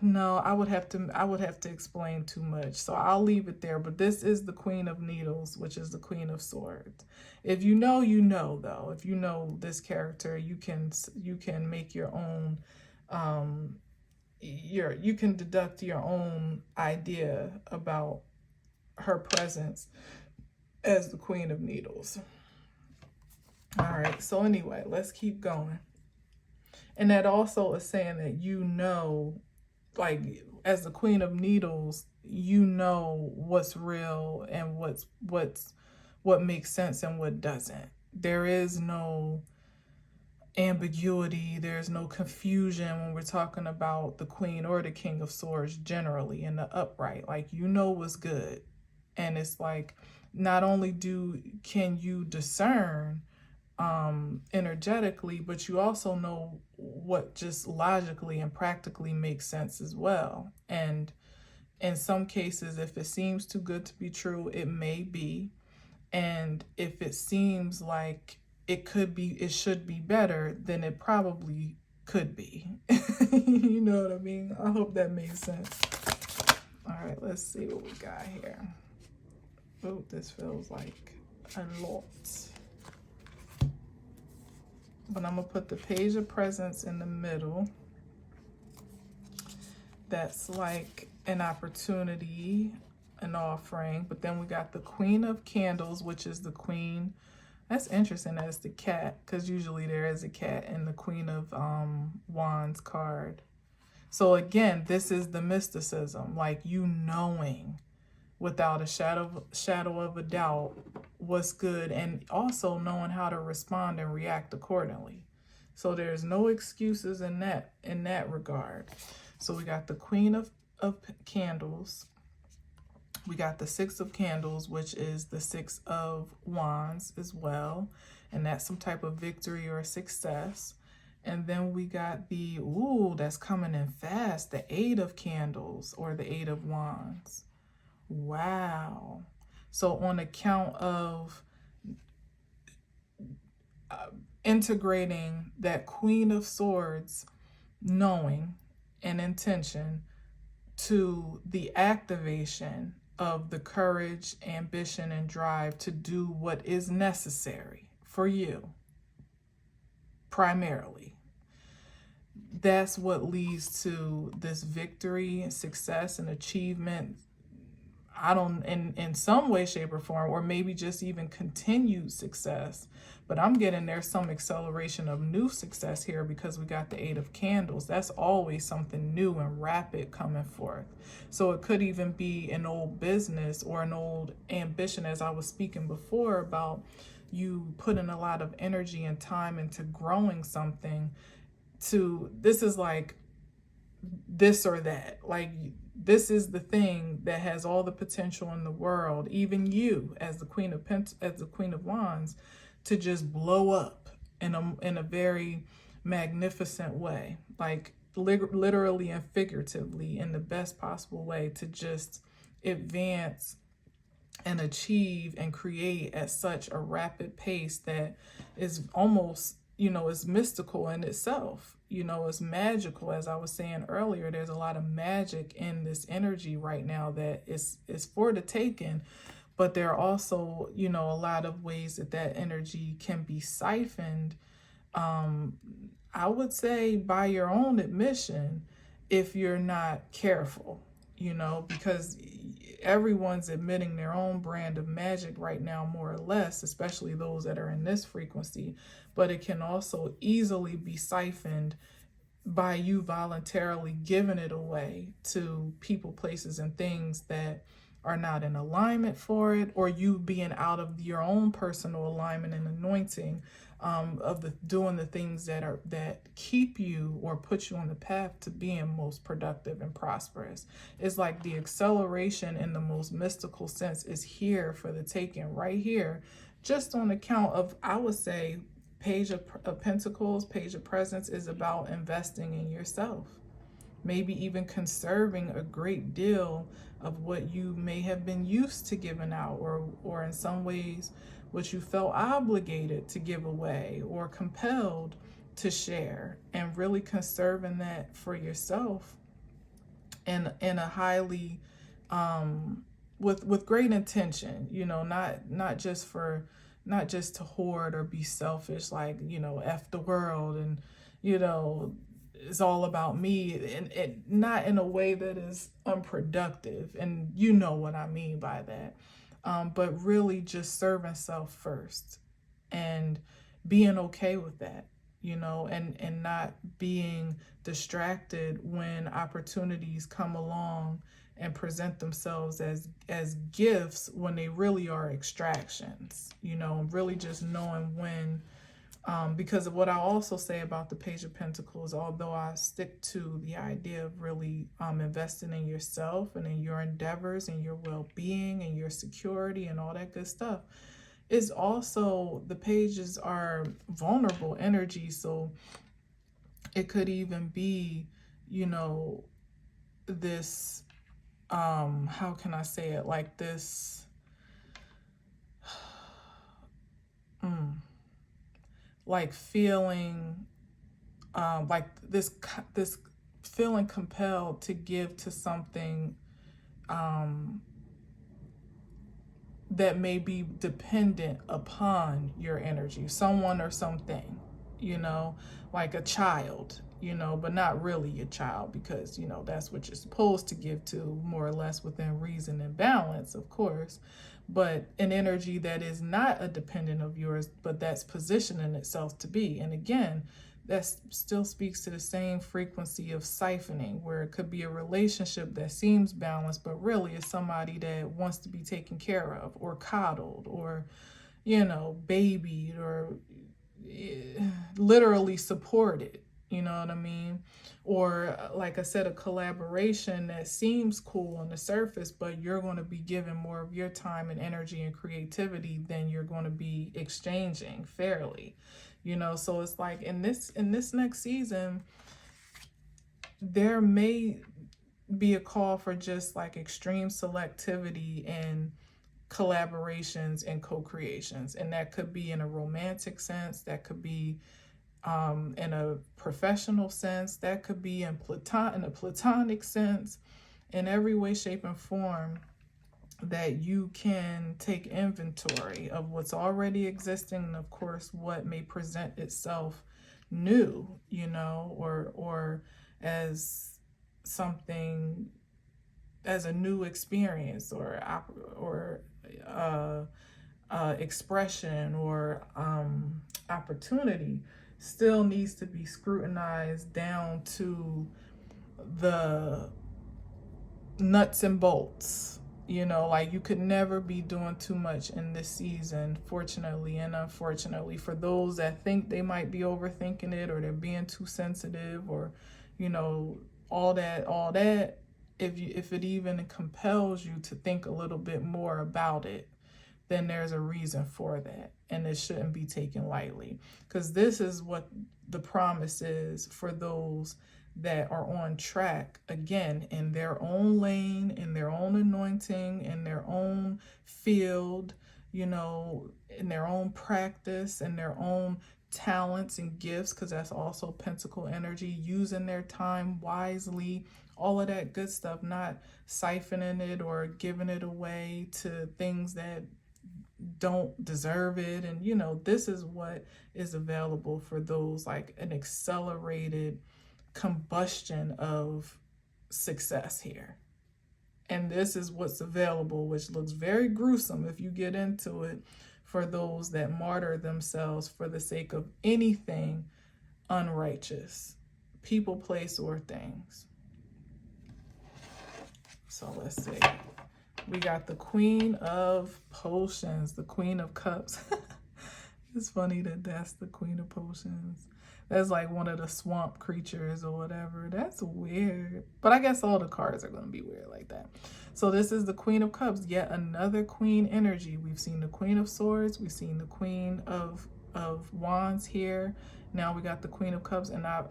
no, I would have to explain too much, so I'll leave it there. But this is the Queen of Needles, which is the Queen of Swords. If you know, you know, though. If you know this character, you can make your own, you can deduct your own idea about her presence as the Queen of Needles. All right, so anyway, let's keep going. And that also is saying that, you know, like, as the Queen of Needles, you know what's real and what makes sense and what doesn't. There is no ambiguity, there's no confusion when we're talking about the Queen or the King of Swords generally in the upright. Like, you know what's good. And it's like, not only can you discern energetically, but you also know what just logically and practically makes sense as well. And in some cases, if it seems too good to be true, it may be. And if it seems like it should be better, then it probably could be. You know what I mean? I hope that made sense. All right, let's see what we got here. Oh, this feels like a lot. But I'm going to put the Page of Presents in the middle. That's like an opportunity, an offering. But then we got the Queen of Candles, which is the Queen. That's interesting as the cat, because usually there is a cat in the Queen of Wands card. So again, this is the mysticism, like you knowing without a shadow of a doubt what's good, and also knowing how to respond and react accordingly. So there's no excuses in that regard. So we got the Queen of Candles. We got the Six of Candles, which is the Six of Wands as well. And that's some type of victory or success. And then we got the, ooh, that's coming in fast, the Eight of Candles or the Eight of Wands. Wow. So on account of integrating that Queen of Swords knowing and intention to the activation of the courage, ambition, and drive to do what is necessary for you, primarily. That's what leads to this victory, success, and achievement. In some way, shape, or form, or maybe just even continued success. But I'm getting there's some acceleration of new success here because we got the Eight of Candles. That's always something new and rapid coming forth. So it could even be an old business or an old ambition, as I was speaking before about you putting a lot of energy and time into growing something to, this is like this or that. Like, this is the thing that has all the potential in the world, even you as the Queen of Wands, to just blow up in a very magnificent way, like literally and figuratively, in the best possible way, to just advance and achieve and create at such a rapid pace that is almost, is mystical in itself. It's magical. As I was saying earlier, there's a lot of magic in this energy right now that is for the taking, but there are also, a lot of ways that energy can be siphoned. I would say by your own admission, if you're not careful, because everyone's admitting their own brand of magic right now, more or less, especially those that are in this frequency. But it can also easily be siphoned by you voluntarily giving it away to people, places, and things that are not in alignment for it, or you being out of your own personal alignment and anointing of doing the things that keep you or put you on the path to being most productive and prosperous. It's like the acceleration in the most mystical sense is here for the taking right here, just on account of, I would say, Page of Pentacles, Page of Presents is about investing in yourself. Maybe even conserving a great deal of what you may have been used to giving out, or in some ways what you felt obligated to give away or compelled to share, and really conserving that for yourself in a highly with great intention, not just to hoard or be selfish, like, F the world and, it's all about me, and not in a way that is unproductive. And you know what I mean by that. But really just serving self first and being okay with that. you know, and not being distracted when opportunities come along and present themselves as gifts when they really are extractions, you know, really just knowing when. Because of what I also say about the Page of Pentacles, although I stick to the idea of really investing in yourself and in your endeavors and your well-being and your security and all that good stuff, is also the pages are vulnerable energy. So it could even be, you know, this, how can I say it, like this, like feeling, like this feeling compelled to give to something that may be dependent upon your energy, someone or something, you know, like a child, you know, but not really a child, because, you know, that's what you're supposed to give to, more or less within reason and balance, of course. But an energy that is not a dependent of yours, but that's positioning itself to be. And again, that still speaks to the same frequency of siphoning, where it could be a relationship that seems balanced, but really is somebody that wants to be taken care of or coddled or, you know, babied or literally supported. You know what I mean? Or like I said, a collaboration that seems cool on the surface, but you're going to be giving more of your time and energy and creativity than you're going to be exchanging fairly. You know, so it's like in this next season, there may be a call for just like extreme selectivity and collaborations and co-creations. And that could be in a romantic sense, that could be in a professional sense, that could be in a platonic sense, in every way, shape, and form that you can take inventory of what's already existing, and of course what may present itself new, you know, or as something, as a new experience or expression or opportunity, still needs to be scrutinized down to the nuts and bolts. You know, like you could never be doing too much in this season, fortunately and unfortunately, for those that think they might be overthinking it or they're being too sensitive or, you know, all that. If it even compels you to think a little bit more about it, then there's a reason for that. And it shouldn't be taken lightly, because this is what the promise is for those that are on track, again, in their own lane, in their own anointing, in their own field, you know, in their own practice, in their own talents and gifts, because that's also Pentacle energy, using their time wisely, all of that good stuff, not siphoning it or giving it away to things that don't deserve it. And, you know, this is what is available for those, like an accelerated combustion of success here. And this is what's available, which looks very gruesome if you get into it, for those that martyr themselves for the sake of anything unrighteous, people, place, or things. So let's see. We got the Queen of Potions, the Queen of Cups. It's funny that that's the Queen of Potions. That's like one of the swamp creatures or whatever. That's weird. But I guess all the cards are going to be weird like that. So this is the Queen of Cups, yet another queen energy. We've seen the Queen of Swords. We've seen the Queen of Wands here. Now we got the Queen of Cups. And I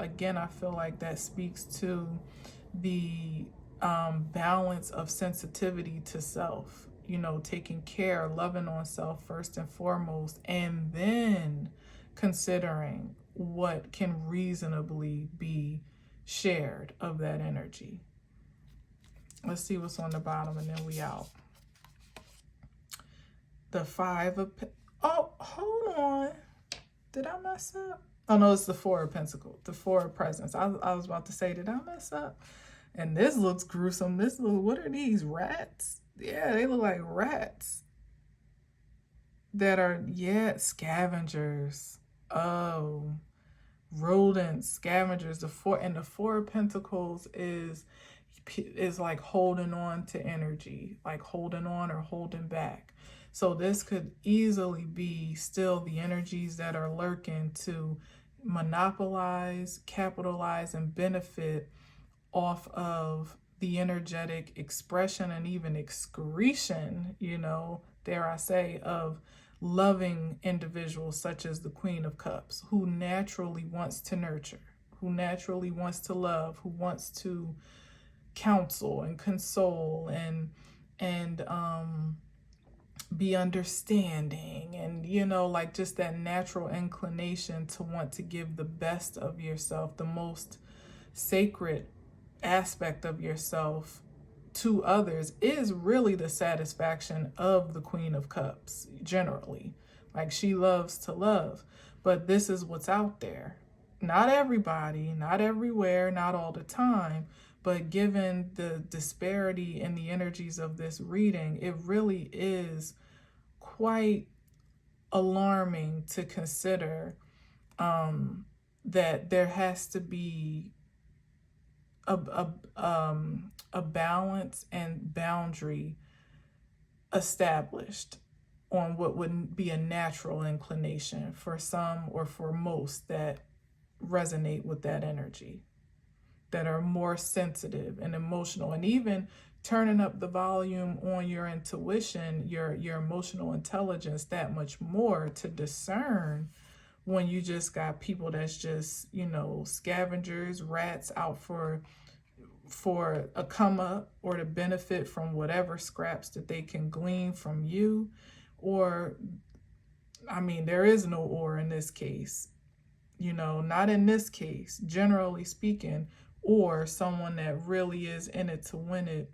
feel like that speaks to the balance of sensitivity to self. You know, taking care, loving on self first and foremost, and then considering what can reasonably be shared of that energy. Let's see what's on the bottom and then we out. The Five of... Oh, hold on. Did I mess up? Oh, no, it's the Four of Pentacles. The Four of Presents. I was about to say, did I mess up? And this looks gruesome. What are these, rats? Yeah, they look like rats. That are, yeah, scavengers. Oh, rodents, scavengers. The Four of Pentacles is like holding on to energy, like holding on or holding back. So this could easily be still the energies that are lurking to monopolize, capitalize, and benefit off of the energetic expression and even excretion, you know, dare I say, of loving individuals such as the Queen of Cups, who naturally wants to nurture, who naturally wants to love, who wants to counsel and console and be understanding, and you know, like just that natural inclination to want to give the best of yourself, the most sacred aspect of yourself to others, is really the satisfaction of the Queen of Cups generally. Like, she loves to love, but this is what's out there. Not everybody, not everywhere, not all the time, but given the disparity in the energies of this reading, it really is quite alarming to consider that there has to be a balance and boundary established on what would be a natural inclination for some or for most that resonate with that energy, that are more sensitive and emotional, and even turning up the volume on your intuition, your emotional intelligence that much more to discern when you just got people that's just, you know, scavengers, rats out for a come up or to benefit from whatever scraps that they can glean from you. Or, I mean, there is no or in this case, you know, not in this case, generally speaking, or someone that really is in it to win it,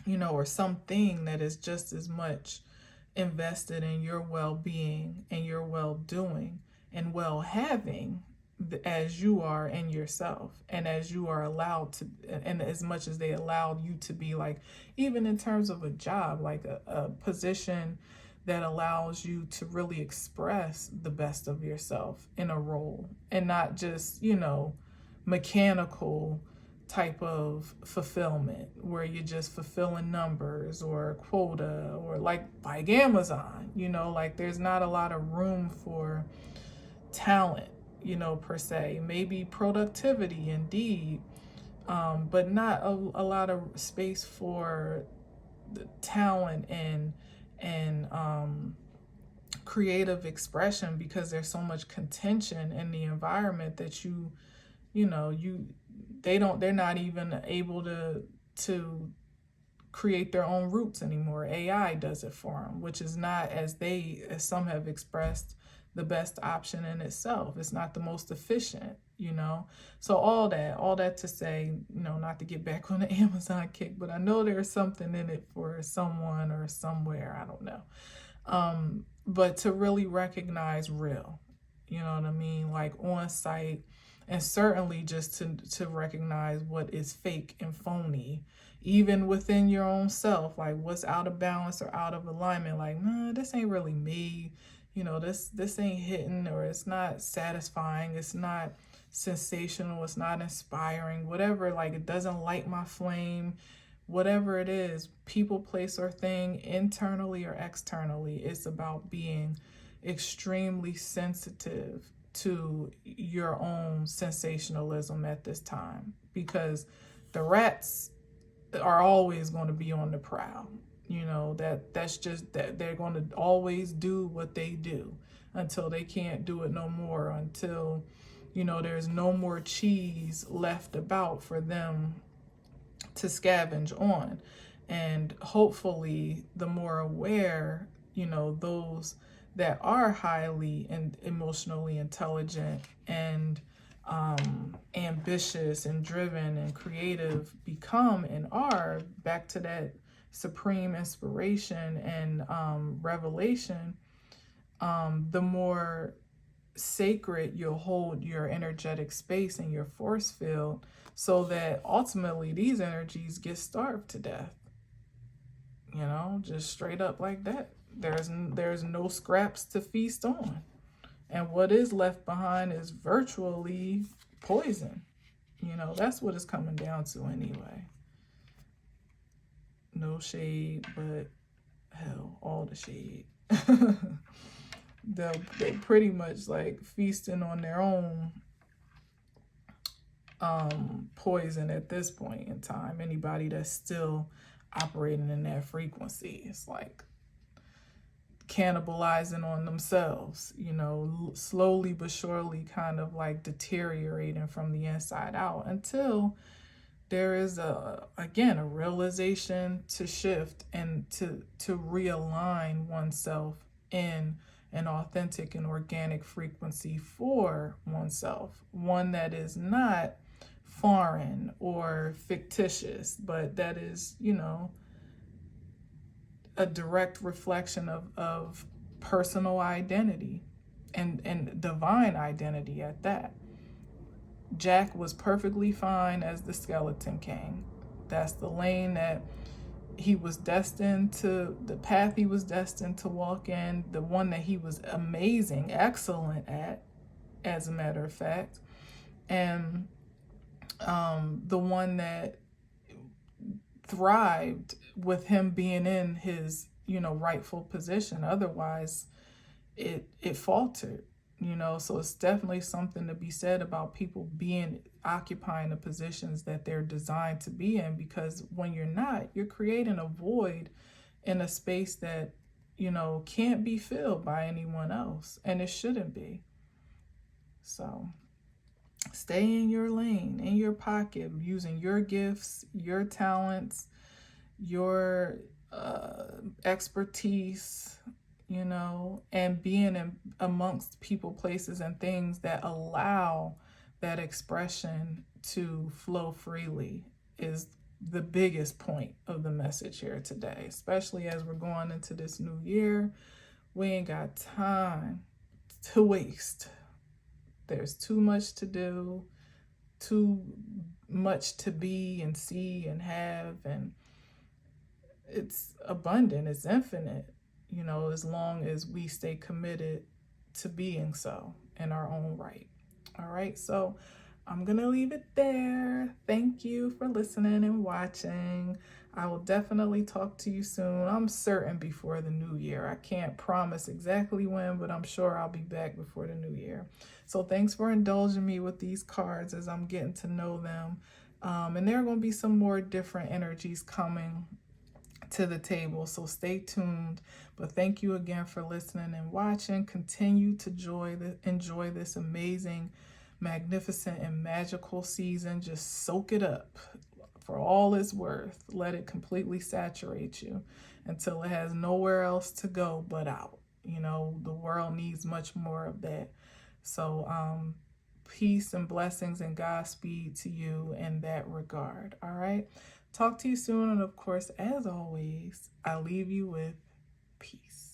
you know, or something that is just as much invested in your well-being and your well-doing and well-having as you are in yourself, and as you are allowed to, and as much as they allow you to be, like, even in terms of a job, like a position that allows you to really express the best of yourself in a role, and not just, you know, mechanical type of fulfillment where you're just fulfilling numbers or quota, or like Amazon, you know, like there's not a lot of room for talent, you know, per se. Maybe productivity indeed, but not a lot of space for the talent and creative expression, because there's so much contention in the environment that they're not even able to create their own roots anymore. AI does it for them, which is not, as some have expressed, the best option in itself. It's not the most efficient, you know. So all that to say, you know, not to get back on the Amazon kick, but I know there's something in it for someone or somewhere, I don't know. But to really recognize real, you know what I mean, like on site, and certainly just to recognize what is fake and phony, even within your own self, like what's out of balance or out of alignment, like, nah, this ain't really me, you know, this ain't hitting, or it's not satisfying, it's not sensational, it's not inspiring, whatever, like it doesn't light my flame, whatever it is, people, place, or thing, internally or externally. It's about being extremely sensitive to your own sensationalism at this time, because the rats are always going to be on the prowl. You know, that's just that they're going to always do what they do until they can't do it no more, until, you know, there's no more cheese left about for them to scavenge on. And hopefully the more aware, you know, those that are highly and emotionally intelligent and ambitious and driven and creative become and are, back to that supreme inspiration and revelation, the more sacred you'll hold your energetic space and your force field, so that ultimately these energies get starved to death, you know, just straight up like that. There's no scraps to feast on, And what is left behind is virtually poison. You know, that's what it's coming down to anyway. No shade, but hell, all the shade. They pretty much like feasting on their own poison at this point in time. Anybody that's still operating in that frequency, it's like cannibalizing on themselves, you know, slowly but surely kind of like deteriorating from the inside out until there is again a realization to shift and to realign oneself in an authentic and organic frequency for oneself, one that is not foreign or fictitious, but that is, you know, a direct reflection of personal identity and divine identity at that. Jack was perfectly fine as the Skeleton King. That's the lane that he was destined to, the path he was destined to walk in, the one that he was amazing, excellent at, as a matter of fact, and the one that thrived with him being in his, you know, rightful position. Otherwise, it faltered. You know, so it's definitely something to be said about people occupying the positions that they're designed to be in, because when you're not, you're creating a void in a space that, you know, can't be filled by anyone else, and it shouldn't be. So stay in your lane, in your pocket, using your gifts, your talents, your expertise, you know, and being amongst people, places, and things that allow that expression to flow freely is the biggest point of the message here today, especially as we're going into this new year. We ain't got time to waste. There's too much to do, too much to be and see and have, and it's abundant, it's infinite, you know, as long as we stay committed to being so in our own right. All right, so I'm going to leave it there. Thank you for listening and watching. I will definitely talk to you soon. I'm certain before the new year. I can't promise exactly when, but I'm sure I'll be back before the new year. So thanks for indulging me with these cards as I'm getting to know them. And there are going to be some more different energies coming to the table, so stay tuned. But thank you again for listening and watching. Continue to enjoy this amazing, magnificent, and magical season. Just soak it up for all it's worth. Let it completely saturate you until it has nowhere else to go but out. You know, the world needs much more of that. So peace and blessings and Godspeed to you in that regard. All right. Talk to you soon. And of course, as always, I leave you with peace.